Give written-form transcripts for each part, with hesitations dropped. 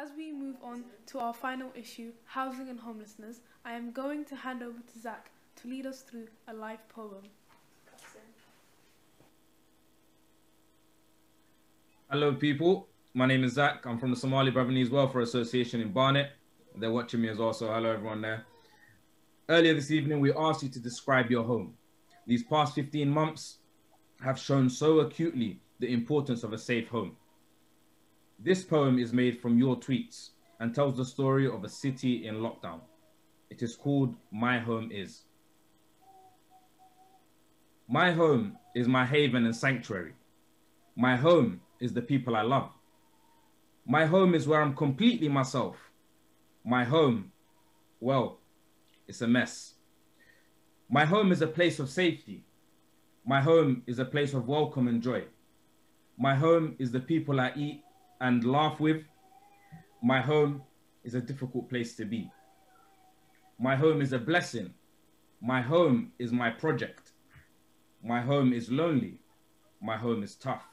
As we move on to our final issue, housing and homelessness, I am going to hand over to Zach to lead us through a live poem. Hello people, my name is Zach. I'm from the Somali Brotherly Welfare Association in Barnet. They're watching me as well, so hello everyone there. Earlier this evening, we asked you to describe your home. These past 15 months have shown so acutely the importance of a safe home. This poem is made from your tweets and tells the story of a city in lockdown. It is called My Home Is. My home is my haven and sanctuary. My home is the people I love. My home is where I'm completely myself. My home, well, it's a mess. My home is a place of safety. My home is a place of welcome and joy. My home is the people I eat and laugh with. My home is a difficult place to be. My home is a blessing. My home is my project. My home is lonely. My home is tough.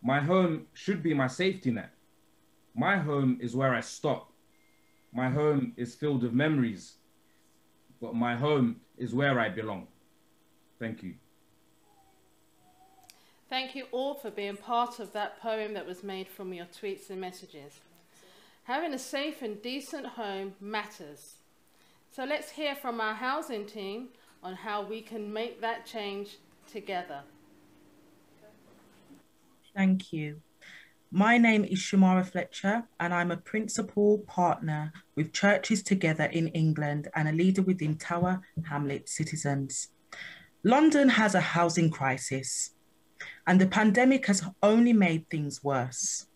My home should be my safety net. My home is where I stop. My home is filled with memories, but my home is where I belong. Thank you. Thank you all for being part of that poem that was made from your tweets and messages. Having a safe and decent home matters. So let's hear from our housing team on how we can make that change together. Thank you. My name is Shamara Fletcher, and I'm a principal partner with Churches Together in England and a leader within Tower Hamlet Citizens. London has a housing crisis, and the pandemic has only made things worse.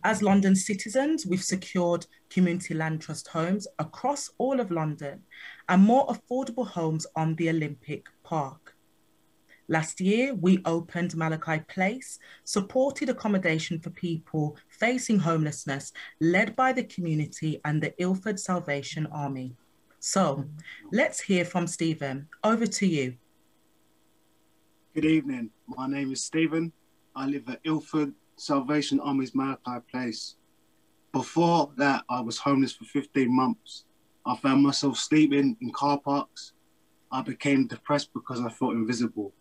As London citizens, we've secured community land trust homes across all of London and more affordable homes on the Olympic Park. Last year, we opened Malachi Place, supported accommodation for people facing homelessness, led by the community and the Ilford Salvation Army. So let's hear from Stephen. Over to you. Good evening. My name is Stephen. I live at Ilford Salvation Army's Malachi Place. Before that, I was homeless for 15 months. I found myself sleeping in car parks. I became depressed because I felt invisible.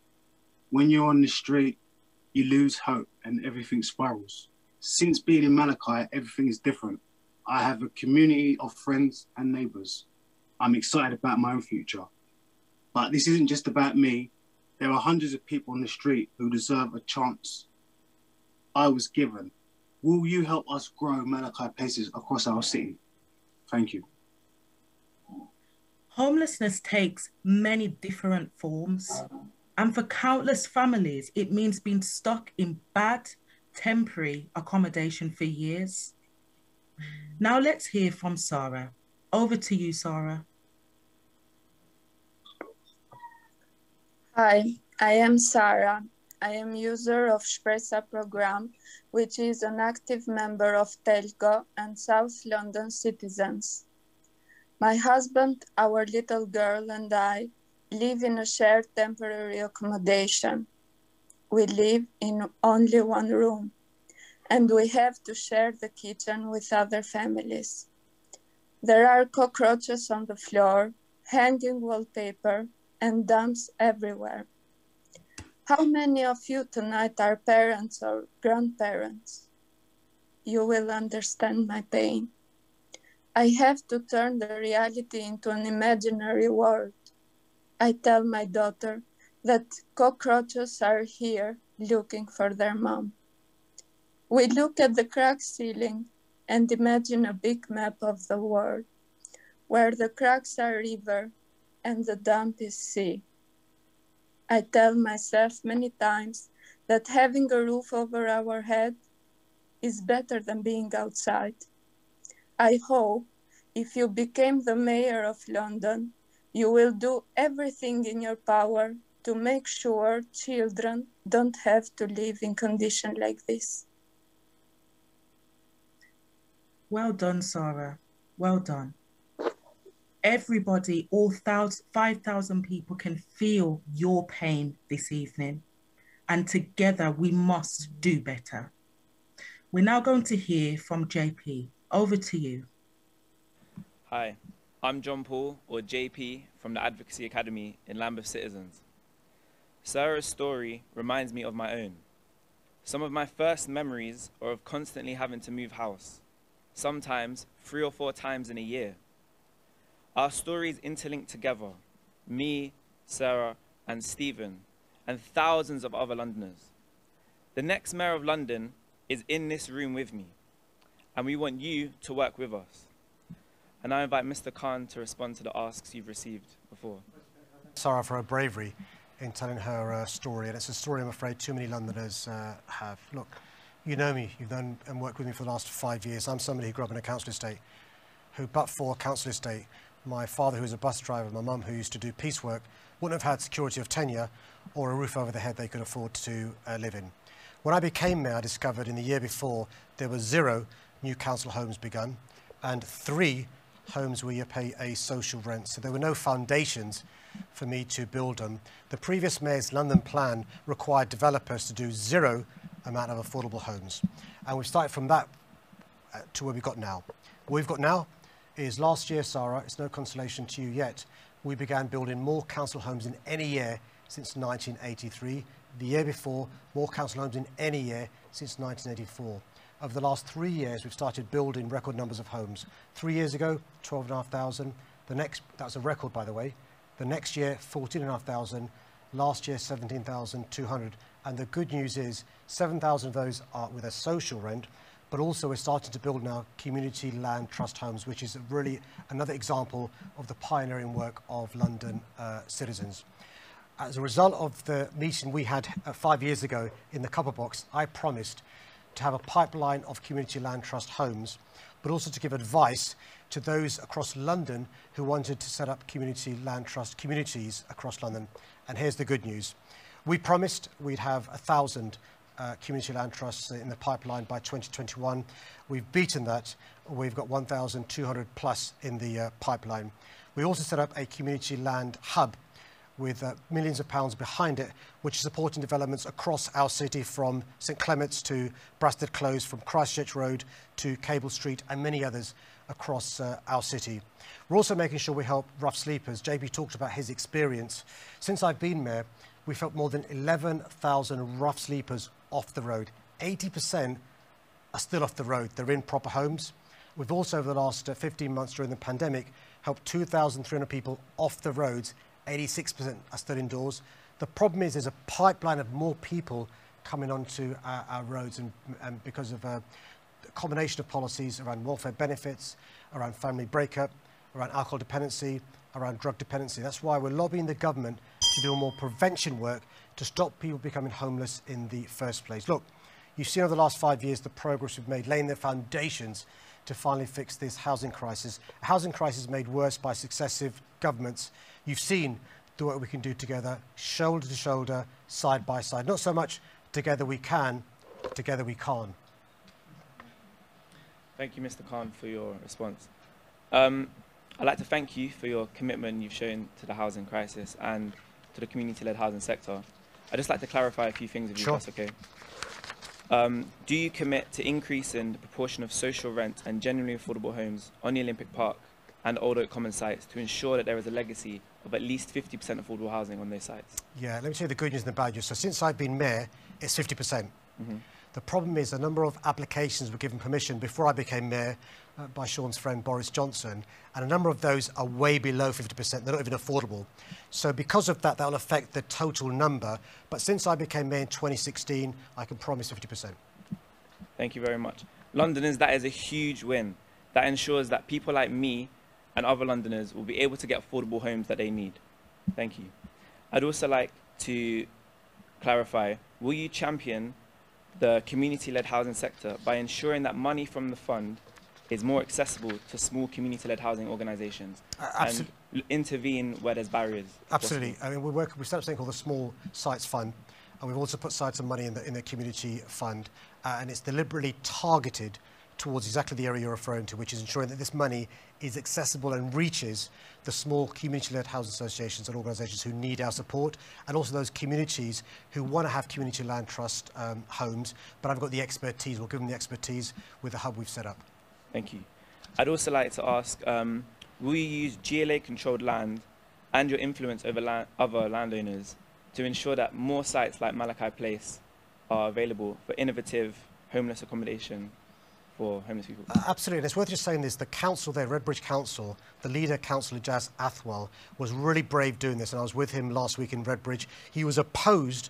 When you're on the street, you lose hope and everything spirals. Since being in Malachi, everything is different. I have a community of friends and neighbours. I'm excited about my own future. But this isn't just about me. There are hundreds of people on the street who deserve a chance I was given. Will you help us grow Malachi Places across our city? Thank you. Homelessness takes many different forms. And for countless families, it means being stuck in bad, temporary accommodation for years. Now let's hear from Sarah. Over to you, Sarah. Hi, I am Sarah. I am user of Spresa program, which is an active member of Telco and South London Citizens. My husband, our little girl, and I live in a shared temporary accommodation. We live in only one room, and we have to share the kitchen with other families. There are cockroaches on the floor, hanging wallpaper, and dumps everywhere. How many of you tonight are parents or grandparents? You will understand my pain. I have to turn the reality into an imaginary world. I tell my daughter that cockroaches are here looking for their mom. We look at the cracked ceiling and imagine a big map of the world, where the cracks are river and the dump is sea. I tell myself many times that having a roof over our head is better than being outside. I hope if you became the mayor of London, you will do everything in your power to make sure children don't have to live in conditions like this. Well done, Sarah. Well done. Everybody, all 5,000 people can feel your pain this evening. And together we must do better. We're now going to hear from JP. Over to you. Hi, I'm John Paul, or JP, from the Advocacy Academy in Lambeth Citizens. Sarah's story reminds me of my own. Some of my first memories are of constantly having to move house, sometimes 3 or 4 times in a year. Our stories interlink together, me, Sarah, and Stephen, and thousands of other Londoners. The next Mayor of London is in this room with me, and we want you to work with us. And I invite Mr. Khan to respond to the asks you've received before. Sarah for her bravery in telling her story, and it's a story I'm afraid too many Londoners have. Look, you know me, you've known and worked with me for the last 5 years. I'm somebody who grew up in a council estate, who but for a council estate, my father who was a bus driver, my mum who used to do piecework, wouldn't have had security of tenure or a roof over their head they could afford to live in. When I became mayor, I discovered in the year before there were 0 new council homes begun and 3 homes where you pay a social rent. So there were no foundations for me to build them. The previous mayor's London plan required developers to do 0 amount of affordable homes. And we've started from that to where we've got now. What we've got now is last year, Sarah, it's no consolation to you yet, we began building more council homes in any year since 1983. The year before, more council homes in any year since 1984. Over the last 3 years, we've started building record numbers of homes. 3 years ago, 12,500. That was a record, by the way. The next year, 14,500. Last year, 17,200. And the good news is 7,000 of those are with a social rent, but also we're starting to build now community land trust homes, which is really another example of the pioneering work of London citizens. As a result of the meeting we had 5 years ago in the Cupboard Box, I promised to have a pipeline of community land trust homes, but also to give advice to those across London who wanted to set up community land trust communities across London. And here's the good news. We promised we'd have 1,000 community land trusts in the pipeline by 2021. We've beaten that. We've got 1,200 plus in the pipeline. We also set up a community land hub with millions of pounds behind it, which is supporting developments across our city from St Clement's to Brasted Close, from Christchurch Road to Cable Street and many others across our city. We're also making sure we help rough sleepers. JP talked about his experience. Since I've been mayor, we've helped more than 11,000 rough sleepers off the road. 80% are still off the road. They're in proper homes. We've also, over the last 15 months during the pandemic, helped 2,300 people off the roads. 86% are still indoors. The problem is there's a pipeline of more people coming onto our roads and because of a combination of policies around welfare benefits, around family breakup, around alcohol dependency, around drug dependency. That's why we're lobbying the government to do more prevention work to stop people becoming homeless in the first place. Look, you've seen over the last 5 years the progress we've made, laying the foundations to finally fix this housing crisis. A housing crisis made worse by successive governments. You've seen the work we can do together, shoulder to shoulder, side by side. Not so much together we can, together we can't. Thank you, Mr. Khan, for your response. I'd like to thank you for your commitment you've shown to the housing crisis and to the community-led housing sector. I'd just like to clarify a few things with you, if that's okay. Do you commit to increasing the proportion of social rent and genuinely affordable homes on the Olympic Park and Old Oak Common sites to ensure that there is a legacy of at least 50% affordable housing on those sites? Yeah, let me tell you the good news and the bad news. So since I've been mayor, it's 50%. The problem is a number of applications were given permission before I became mayor by Sean's friend Boris Johnson, and a number of those are way below 50%. They're not even affordable. So because of that, that will affect the total number. But since I became mayor in 2016, I can promise 50%. Thank you very much. Londoners, that is a huge win. That ensures that people like me and other Londoners will be able to get affordable homes that they need. Thank you. I'd also like to clarify, will you champion the community-led housing sector by ensuring that money from the fund is more accessible to small community-led housing organisations and intervene where there's barriers? Absolutely. Possible? I mean, we set up something called the Small Sites Fund, and we've also put aside some money in the community fund, and it's deliberately targeted towards exactly the area you're referring to, which is ensuring that this money is accessible and reaches the small community-led housing associations and organisations who need our support, and also those communities who want to have community land trust homes, but haven't got the expertise. We'll give them the expertise with the hub we've set up. Thank you. I'd also like to ask, will you use GLA-controlled land and your influence over other landowners to ensure that more sites like Malachi Place are available for innovative homeless accommodation for homeless people? Absolutely, and it's worth just saying this, the council there, Redbridge Council, the leader, Councillor Jazz Athwell, was really brave doing this, and I was with him last week in Redbridge. He was opposed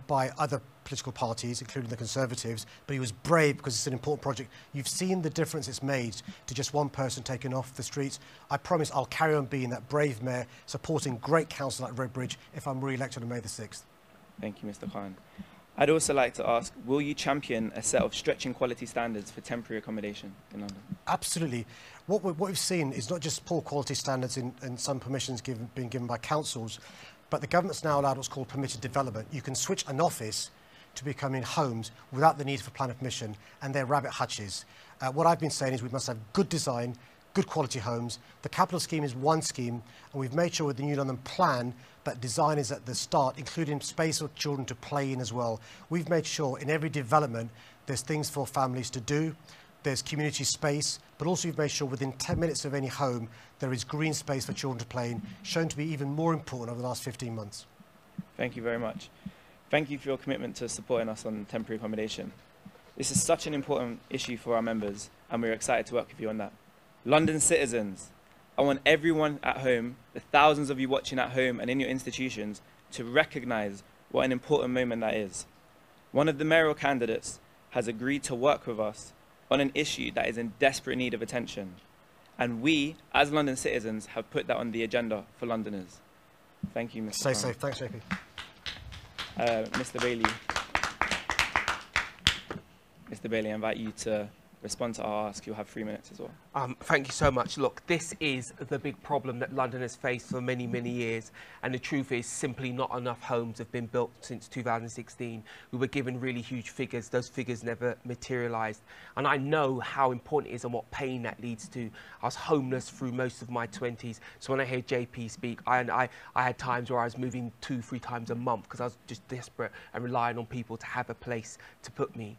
by other political parties, including the Conservatives, but he was brave because it's an important project. You've seen the difference it's made to just one person taken off the streets. I promise I'll carry on being that brave mayor, supporting great council like Redbridge if I'm re-elected on May the 6th. Thank you, Mr. Khan. I'd also like to ask, will you champion a set of stretching quality standards for temporary accommodation in London? Absolutely. What we've seen is not just poor quality standards in some permissions being given by councils, but the government's now allowed what's called permitted development. You can switch an office to becoming homes without the need for planning permission, and they're rabbit hutches. What I've been saying is we must have good design, good quality homes. The capital scheme is one scheme, and we've made sure with the New London plan that design is at the start, including space for children to play in as well. We've made sure in every development there's things for families to do, there's community space, but also we've made sure within 10 minutes of any home there is green space for children to play in, shown to be even more important over the last 15 months. Thank you very much. Thank you for your commitment to supporting us on temporary accommodation. This is such an important issue for our members, and we're excited to work with you on that. London citizens, I want everyone at home, the thousands of you watching at home and in your institutions, to recognise what an important moment that is. One of the mayoral candidates has agreed to work with us on an issue that is in desperate need of attention. And we, as London citizens, have put that on the agenda for Londoners. Thank you, Mr. Stay safe. Thanks, JP. Mr. Bailey, I invite you to respond to our ask. You'll have 3 minutes as well. Thank you so much. Look, this is the big problem that London has faced for many, many years. And the truth is simply not enough homes have been built since 2016. We were given really huge figures. Those figures never materialised. And I know how important it is and what pain that leads to. I was homeless through most of my 20s. So when I hear JP speak, I had times where I was moving 2-3 times a month because I was just desperate and relying on people to have a place to put me.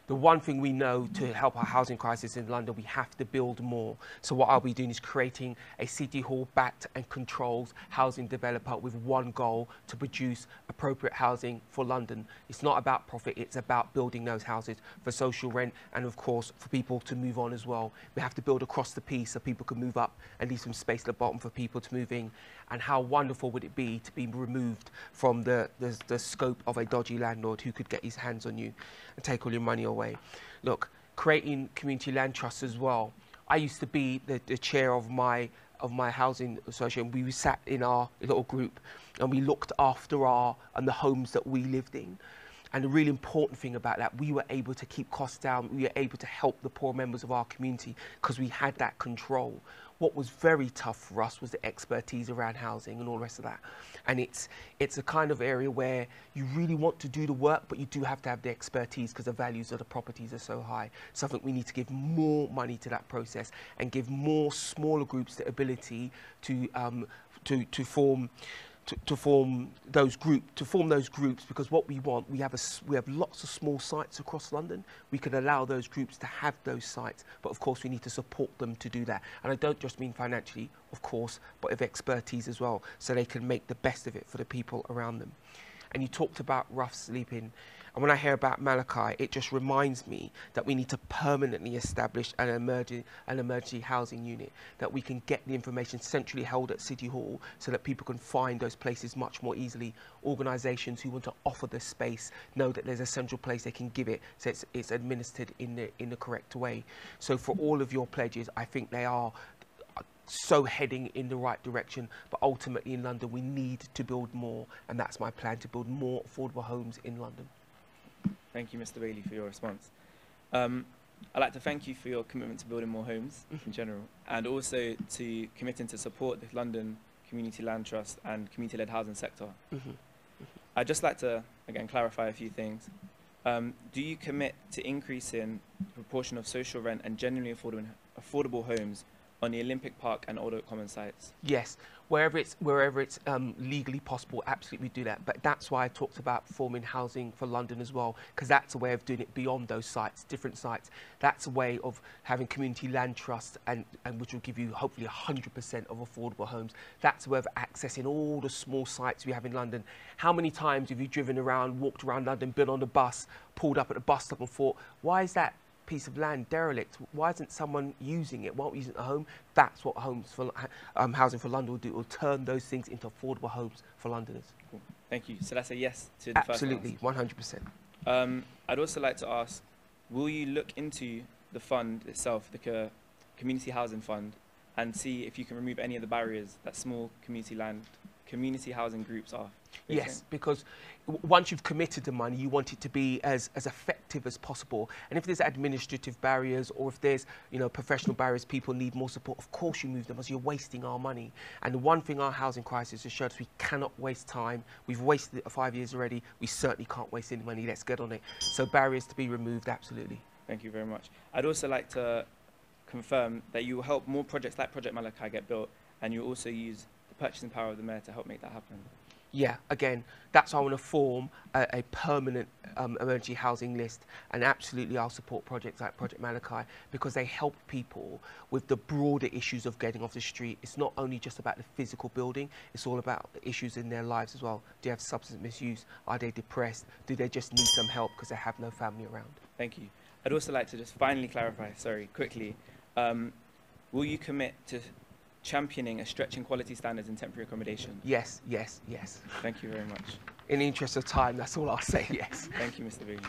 The one thing we know to help our housing crisis in London, we have to build more. So what I'll be doing is creating a City Hall-backed and controlled housing developer with one goal: to produce appropriate housing for London. It's not about profit, it's about building those houses for social rent and, of course, for people to move on as well. We have to build across the piece so people can move up and leave some space at the bottom for people to move in. And how wonderful would it be to be removed from the scope of a dodgy landlord who could get his hands on you and take all your money away. Look, creating community land trusts as well. I used to be the chair of my housing association. We sat in our little group and we looked after the homes that we lived in. And the really important thing about that, we were able to keep costs down. We were able to help the poor members of our community because we had that control. What was very tough for us was the expertise around housing and all the rest of that. And it's a kind of area where you really want to do the work, but you do have to have the expertise because the values of the properties are so high. So I think we need to give more money to that process and give more smaller groups the ability to form those groups, because what we want, we have lots of small sites across London. We could allow those groups to have those sites, but of course we need to support them to do that. And I don't just mean financially, of course, but with expertise as well, so they can make the best of it for the people around them. And you talked about rough sleeping. And when I hear about Malachi, it just reminds me that we need to permanently establish an emergency housing unit, that we can get the information centrally held at City Hall so that people can find those places much more easily. Organisations who want to offer the space know that there's a central place they can give it, so it's administered in the correct way. So for all of your pledges, I think they are so heading in the right direction, but ultimately in London we need to build more, and that's my plan, to build more affordable homes in London. Thank you, Mr. Bailey, for your response. I'd like to thank you for your commitment to building more homes in general, and also to committing to support the London Community Land Trust and community-led housing sector. I'd just like to, again, clarify a few things. Do you commit to increasing the proportion of social rent and genuinely affordable homes on the Olympic Park and Old Oak Common sites? Yes, wherever it's legally possible, absolutely do that. But that's why I talked about forming Housing for London as well, because that's a way of doing it beyond those sites, different sites. That's a way of having community land trusts, and which will give you hopefully 100% of affordable homes. That's a way of accessing all the small sites we have in London. How many times have you driven around, walked around London, been on a bus, pulled up at a bus stop and thought, why is that piece of land derelict? Why isn't someone using it? Why aren't we using it at home? That's what Housing for London will do. It will turn those things into affordable homes for Londoners. Cool. Thank you. So that's a yes to the Absolutely, first answer. 100%. I'd also like to ask, will you look into the fund itself, the community housing fund, and see if you can remove any of the barriers that small community housing groups are facing? Yes, because once you've committed the money, you want it to be as effective as possible. And if there's administrative barriers, or if there's professional barriers, people need more support, of course you move them, as you're wasting our money. And the one thing our housing crisis has showed us, we cannot waste time. We've wasted it for 5 years already. We certainly can't waste any money. Let's get on it. So barriers to be removed, absolutely. Thank you very much. I'd also like to confirm that you will help more projects like Project Malachi get built, and you also use the purchasing power of the mayor to help make that happen. Yeah, again, that's why I want to form a permanent emergency housing list, and absolutely I'll support projects like Project Malachi, because they help people with the broader issues of getting off the street. It's not only just about the physical building, it's all about the issues in their lives as well. Do they have substance misuse? Are they depressed? Do they just need some help because they have no family around? Thank you. I'd also like to just finally clarify, quickly, will you commit to championing a stretching quality standards in temporary accommodation? Yes, yes, yes. Thank you very much. In the interest of time, that's all I'll say, yes. Thank you, Mr. Boogie.